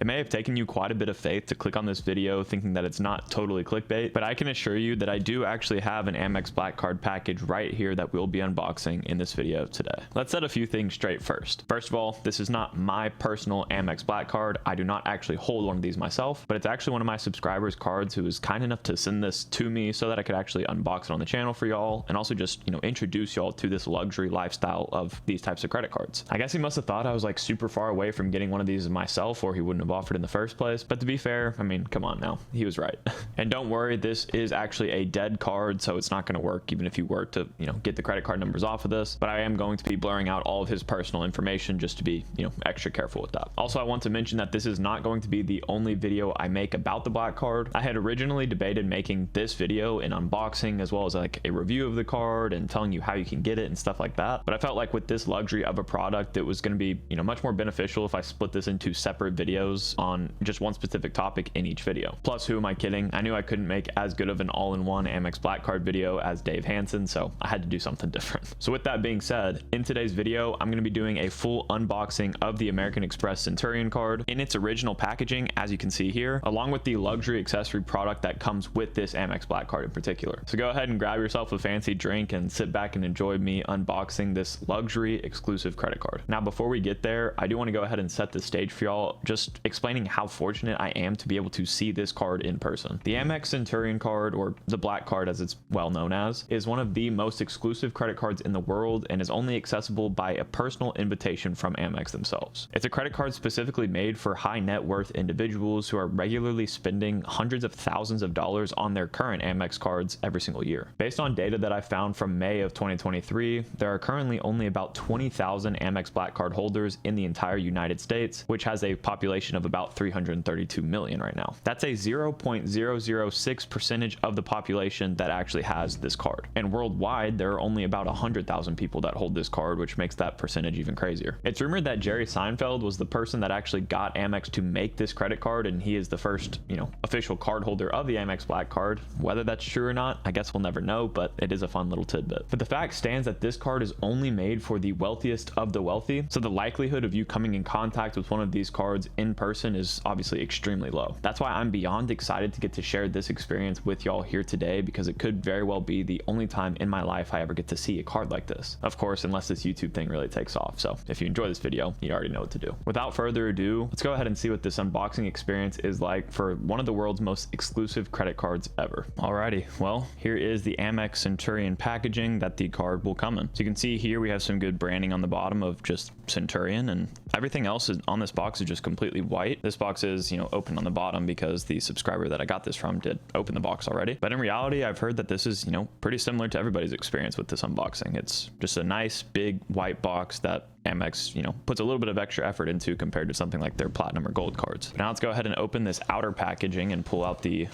It may have taken you quite a bit of faith to click on this video thinking that it's not totally clickbait, but I can assure you that I do actually have an Amex Black card package right here that we'll be unboxing in this video today. Let's set a few things straight first. First of all, this is not my personal Amex Black card. I do not actually hold one of these myself, but it's actually one of my subscribers' cards who was kind enough to send this to me so that I could actually unbox it on the channel for y'all and also just, introduce y'all to this luxury lifestyle of these types of credit cards. I guess he must have thought I was like super far away from getting one of these myself, or he wouldn't have offered in the first place. But to be fair, I mean, come on now, he was right. And don't worry, this is actually a dead card, so it's not going to work even if you were to, get the credit card numbers off of this. But I am going to be blurring out all of his personal information just to be, extra careful with that. Also, I want to mention that this is not going to be the only video I make about the Black card. I had originally debated making this video an unboxing as well as like a review of the card and telling you how you can get it and stuff like that. But I felt like with this luxury of a product, it was going to be, much more beneficial if I split this into separate videos on just one specific topic in each video. Plus, who am I kidding? I knew I couldn't make as good of an all-in-one Amex Black card video as Dave Hansen, so I had to do something different. So with that being said, in today's video, I'm going to be doing a full unboxing of the American Express Centurion card in its original packaging, as you can see here, along with the luxury accessory product that comes with this Amex Black card in particular. So go ahead and grab yourself a fancy drink and sit back and enjoy me unboxing this luxury exclusive credit card. Now, before we get there, I do want to go ahead and set the stage for y'all, just explaining how fortunate I am to be able to see this card in person. The Amex Centurion card, or the Black card as it's well known as, is one of the most exclusive credit cards in the world and is only accessible by a personal invitation from Amex themselves. It's a credit card specifically made for high net worth individuals who are regularly spending hundreds of thousands of dollars on their current Amex cards every single year. Based on data that I found from May of 2023, there are currently only about 20,000 Amex Black card holders in the entire United States, which has a population of about 332 million right now. That's a 0.006% of the population that actually has this card. And worldwide, there are only about 100,000 people that hold this card, which makes that percentage even crazier. It's rumored that Jerry Seinfeld was the person that actually got Amex to make this credit card, and he is the first, official card holder of the Amex Black card. Whether that's true or not, I guess we'll never know, but it is a fun little tidbit. But the fact stands that this card is only made for the wealthiest of the wealthy, so the likelihood of you coming in contact with one of these cards in person is obviously extremely low. That's why I'm beyond excited to get to share this experience with y'all here today, because it could very well be the only time in my life I ever get to see a card like this. Of course, unless this YouTube thing really takes off. So if you enjoy this video, you already know what to do. Without further ado, let's go ahead and see what this unboxing experience is like for one of the world's most exclusive credit cards ever. Alrighty, well, here is the Amex Centurion packaging that the card will come in. So you can see here we have some good branding on the bottom of just Centurion, and everything else is on this box is just completely white. This box is, open on the bottom because the subscriber that I got this from did open the box already. But in reality, I've heard that this is, pretty similar to everybody's experience with this unboxing. It's just a nice big white box that Amex, puts a little bit of extra effort into compared to something like their platinum or gold cards. But now let's go ahead and open this outer packaging and pull out the,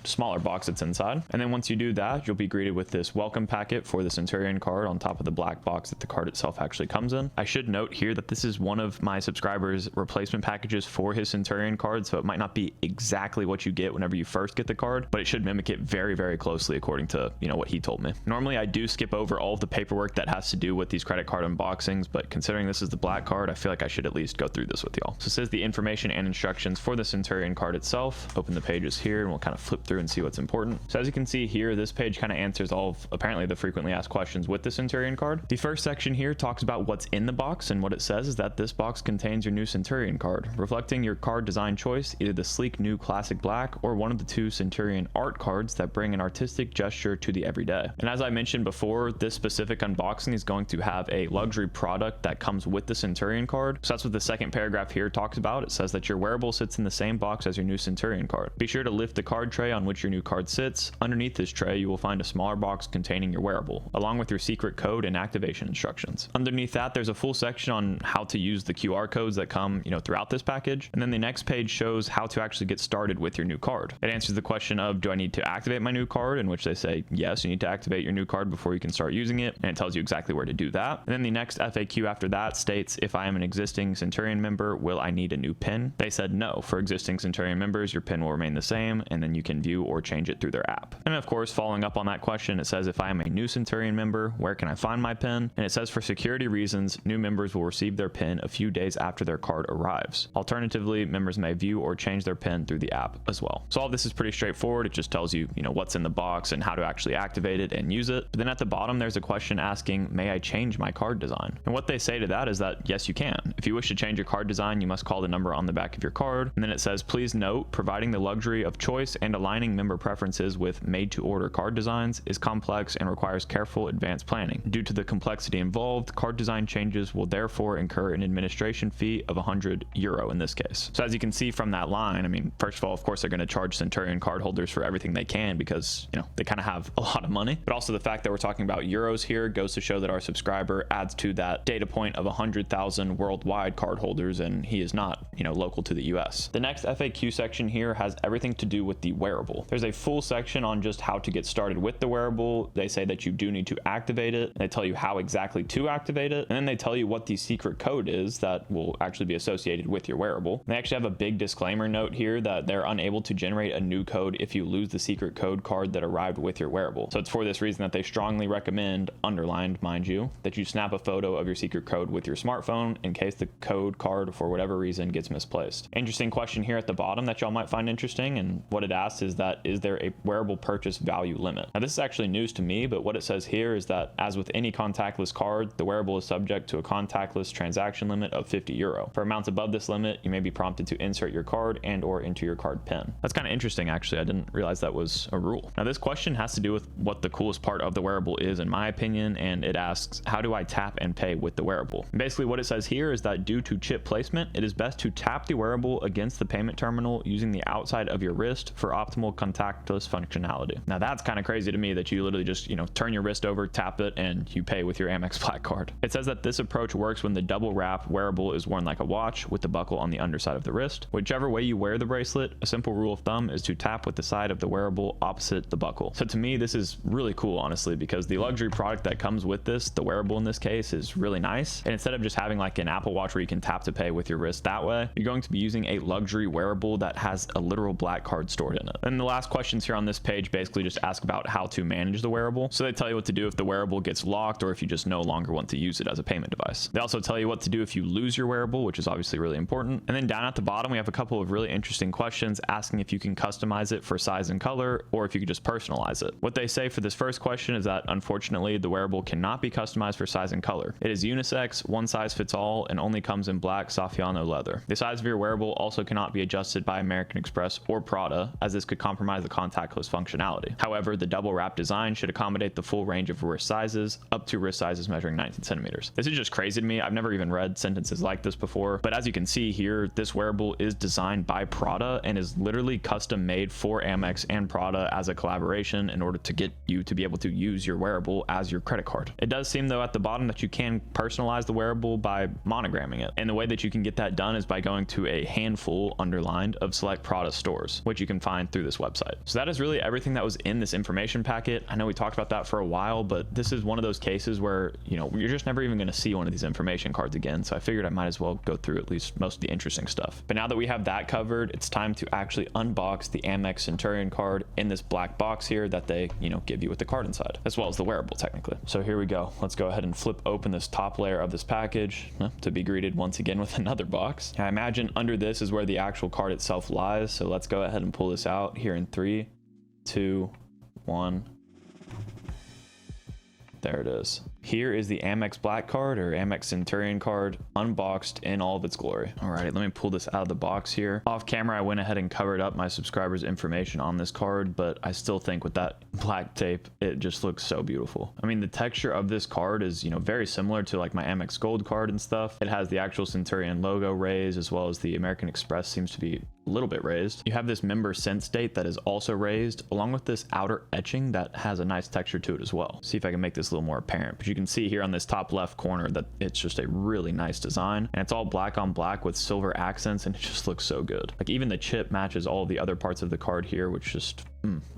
smaller box that's inside. And then once you do that, you'll be greeted with this welcome packet for the Centurion card on top of the black box that the card itself actually comes in. I should note here that this is one of my subscribers' replacement packages for his Centurion card, so it might not be exactly what you get whenever you first get the card, but it should mimic it very, very closely according to, what he told me. Normally, I do skip over all of the paperwork that has to do with these credit card unboxings, but considering this is the Black card, I feel like I should at least go through this with y'all. So it says the information and instructions for the Centurion card itself. Open the pages here and we'll kind of flip through and see what's important. So as you can see here, this page kind of answers all of apparently the frequently asked questions with the Centurion card. The first section here talks about what's in the box, and what it says is that this box contains your new Centurion card, reflecting your card design choice, either the sleek new classic black or one of the two Centurion art cards that bring an artistic gesture to the everyday. And as I mentioned before, this specific unboxing is going to have a luxury product that comes with the Centurion card. So that's what the second paragraph here talks about. It says that your wearable sits in the same box as your new Centurion card. Be sure to lift the card tray on which your new card sits. Underneath this tray, you will find a smaller box containing your wearable, along with your secret code and activation instructions. Underneath that, there's a full section on how to use the QR codes that come, throughout this package. And then the next page shows how to actually get started with your new card. It answers the question of, do I need to activate my new card? In which they say, yes, you need to activate your new card before you can start using it. And it tells you exactly where to do that. And then the next FAQ after after that states, if I am an existing Centurion member, will I need a new PIN? They said no. For existing Centurion members, your PIN will remain the same, and then you can view or change it through their app. And of course, following up on that question, it says, if I am a new Centurion member, where can I find my PIN? And it says, for security reasons, new members will receive their PIN a few days after their card arrives. Alternatively, members may view or change their PIN through the app as well. So all this is pretty straightforward. It just tells you, what's in the box and how to actually activate it and use it. But then at the bottom, there's a question asking, may I change my card design? And what they say to that is that yes, you can. If you wish to change your card design, you must call the number on the back of your card. And then it says, please note, providing the luxury of choice and aligning member preferences with made to order card designs is complex and requires careful advanced planning. Due to the complexity involved, card design changes will therefore incur an administration fee of €100 in this case. So as you can see from that line, I mean, first of all, of course, they're going to charge Centurion card holders for everything they can because, they kind of have a lot of money. But also the fact that we're talking about euros here goes to show that our subscriber adds to that data point of 100,000 worldwide card holders, and he is not, local to the US. The next FAQ section here has everything to do with the wearable. There's a full section on just how to get started with the wearable. They say that you do need to activate it. They tell you how exactly to activate it. And then they tell you what the secret code is that will actually be associated with your wearable. They actually have a big disclaimer note here that they're unable to generate a new code if you lose the secret code card that arrived with your wearable. So it's for this reason that they strongly recommend, underlined mind you, that you snap a photo of your secret code with your smartphone in case the code card for whatever reason gets misplaced. Interesting question here at the bottom that y'all might find interesting, and what it asks is that, is there a wearable purchase value limit? Now this is actually news to me, but what it says here is that as with any contactless card, the wearable is subject to a contactless transaction limit of €50. For amounts above this limit, you may be prompted to insert your card and or enter your card PIN. That's kind of interesting actually. I didn't realize that was a rule. Now this question has to do with what the coolest part of the wearable is in my opinion, and it asks, how do I tap and pay with the wearable? And basically what it says here is that due to chip placement, it is best to tap the wearable against the payment terminal using the outside of your wrist for optimal contactless functionality. Now that's kind of crazy to me that you literally just, turn your wrist over, tap it, and you pay with your Amex Black card. It says that this approach works when the double wrap wearable is worn like a watch with the buckle on the underside of the wrist. Whichever way you wear the bracelet, a simple rule of thumb is to tap with the side of the wearable opposite the buckle. So to me, this is really cool, honestly, because the luxury product that comes with this, the wearable in this case, is really nice. And instead of just having like an Apple Watch where you can tap to pay with your wrist that way, you're going to be using a luxury wearable that has a literal black card stored in it. And the last questions here on this page basically just ask about how to manage the wearable. So they tell you what to do if the wearable gets locked or if you just no longer want to use it as a payment device. They also tell you what to do if you lose your wearable, which is obviously really important. And then down at the bottom, we have a couple of really interesting questions asking if you can customize it for size and color, or if you could just personalize it. What they say for this first question is that unfortunately, the wearable cannot be customized for size and color. It is unisex, one size fits all, and only comes in black Saffiano leather. The size of your wearable also cannot be adjusted by American Express or Prada, as this could compromise the contactless functionality. However, the double wrap design should accommodate the full range of wrist sizes, up to wrist sizes measuring 19 centimeters. This is just crazy to me. I've never even read sentences like this before, but as you can see here, this wearable is designed by Prada and is literally custom made for Amex and Prada as a collaboration in order to get you to be able to use your wearable as your credit card. It does seem though at the bottom that you can personalize the wearable by monogramming it, and the way that you can get that done is by going to a handful underlined of select Prada stores, which you can find through this website. So that is really everything that was in this information packet. I know we talked about that for a while, but this is one of those cases where you're just never even going to see one of these information cards again, so I figured I might as well go through at least most of the interesting stuff. But now that we have that covered, it's time to actually unbox the Amex Centurion card in this black box here that they give you with the card inside, as well as the wearable technically. So here we go. Let's go ahead and flip open this top layer of this package to be greeted once again with another box. I imagine under this is where the actual card itself lies, so let's go ahead and pull this out here in 3, 2, 1. There it is. Here is the Amex Black card, or Amex Centurion card, unboxed in all of its glory. All right, let me pull this out of the box here. Off camera, I went ahead and covered up my subscribers' information on this card, but I still think with that black tape, it just looks so beautiful. I mean, the texture of this card is, very similar to like my Amex Gold card and stuff. It has the actual Centurion logo raised, as well as the American Express seems to be a little bit raised. You have this member sense date that is also raised, along with this outer etching that has a nice texture to it as well. See if I can make this a little more apparent, but you can see here on this top left corner that it's just a really nice design, and it's all black on black with silver accents, and it just looks so good. Like even the chip matches all the other parts of the card here, which just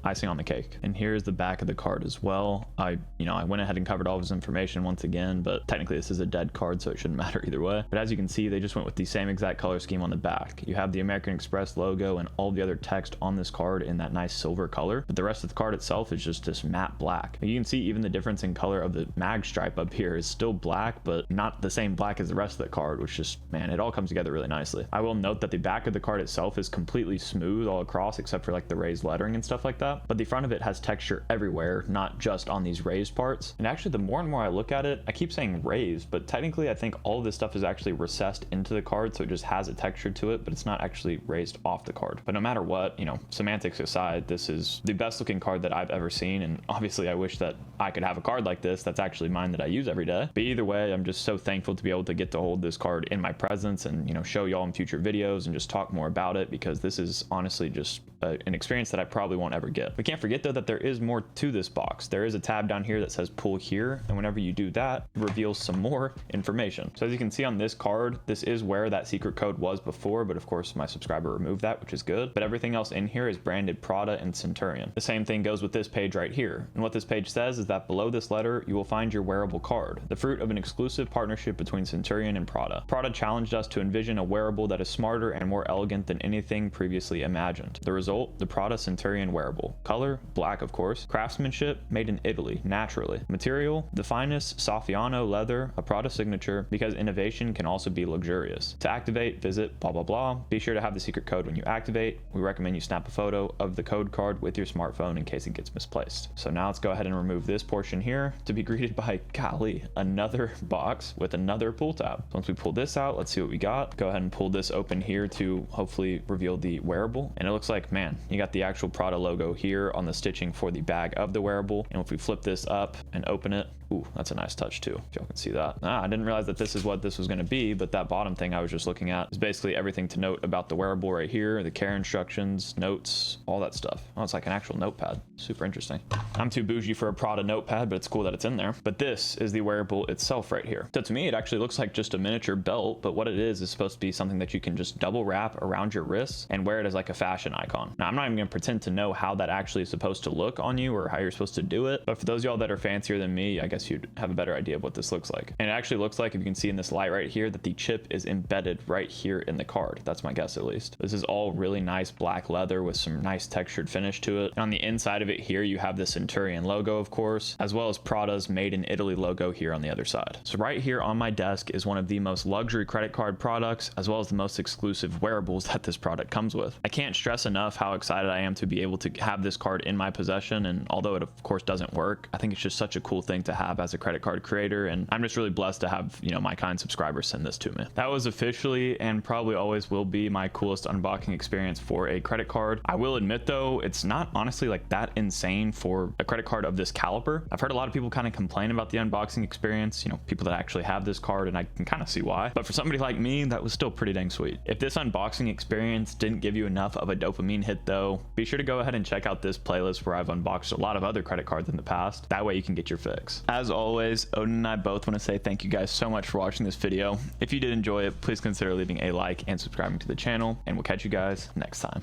icing on the cake. And here's the back of the card as well. I went ahead and covered all of his information once again, but technically this is a dead card, so it shouldn't matter either way. But as you can see, they just went with the same exact color scheme on the back. You have the American Express logo and all the other text on this card in that nice silver color, but the rest of the card itself is just this matte black. And you can see even the difference in color of the mag stripe up here is still black, but not the same black as the rest of the card, which just, man, it all comes together really nicely. I will note that the back of the card itself is completely smooth all across except for like the raised lettering and stuff like that, but the front of it has texture everywhere, not just on these raised parts. And actually, the more and more I look at it, I keep saying raised, but technically I think all of this stuff is actually recessed into the card, so it just has a texture to it, but it's not actually raised off the card. But no matter what, semantics aside, this is the best looking card that I've ever seen, and obviously I wish that I could have a card like this that's actually mine that I use every day. But either way, I'm just so thankful to be able to get to hold this card in my presence and show y'all in future videos and just talk more about it, because this is honestly just an experience that I probably won't ever get. We can't forget though that there is more to this box. There is a tab down here that says pull here, and whenever you do that, it reveals some more information. So as you can see on this card, this is where that secret code was before, but of course my subscriber removed that, which is good. But everything else in here is branded Prada and Centurion. The same thing goes with this page right here. And what this page says is that below this letter, you will find your wearable card, the fruit of an exclusive partnership between Centurion and Prada. Prada challenged us to envision a wearable that is smarter and more elegant than anything previously imagined. The result, the Prada Centurion wearable. Color, black of course. Craftsmanship, made in Italy, naturally. Material, the finest Saffiano leather, a Prada signature, because innovation can also be luxurious. To activate, visit blah blah blah. Be sure to have the secret code when you activate. We recommend you snap a photo of the code card with your smartphone in case it gets misplaced. So now let's go ahead and remove this portion here to be greeted by, golly, another box with another pull tab. So once we pull this out, let's see what we got. Go ahead and pull this open here to hopefully reveal the wearable. And it looks like, man, you got the actual Prada logo here on the stitching for the bag of the wearable. And if we flip this up and open it, ooh, that's a nice touch too, if y'all can see that. I didn't realize that this is what this was going to be, but that bottom thing I was just looking at is basically everything to note about the wearable right here, the care instructions, notes, all that stuff. Oh, it's like an actual notepad. Super interesting. I'm too bougie for a Prada notepad, but it's cool that it's in there. But this is the wearable itself right here. So to me, it actually looks like just a miniature belt, but what it is supposed to be something that you can just double wrap around your wrists and wear it as like a fashion icon. Now, I'm not even going to pretend to know how that actually is supposed to look on you or how you're supposed to do it, but for those of y'all that are fancier than me, I guess you'd have a better idea of what this looks like. And it actually looks like, if you can see in this light right here, that the chip is embedded right here in the card. That's my guess, at least. This is all really nice black leather with some nice textured finish to it. And on the inside of it here, you have the Centurion logo, of course, as well as Prada's Made in Italy logo here on the other side. So right here on my desk is one of the most luxury credit card products, as well as the most exclusive wearables that this product comes with. I can't stress enough how excited I am to be able to have this card in my possession. And although it of course doesn't work, I think it's just such a cool thing to have as a credit card creator, and I'm just really blessed to have my kind subscribers send this to me. That was officially and probably always will be my coolest unboxing experience for a credit card. I will admit though, it's not honestly like that insane for a credit card of this caliber. I've heard a lot of people kind of complain about the unboxing experience, people that actually have this card, and I can kind of see why, but for somebody like me, that was still pretty dang sweet. If this unboxing experience didn't give you enough of a dopamine hit though, be sure to go ahead and check out this playlist where I've unboxed a lot of other credit cards in the past. That way you can get your fix. As always, Odin and I both want to say thank you guys so much for watching this video. If you did enjoy it, please consider leaving a like and subscribing to the channel, and we'll catch you guys next time.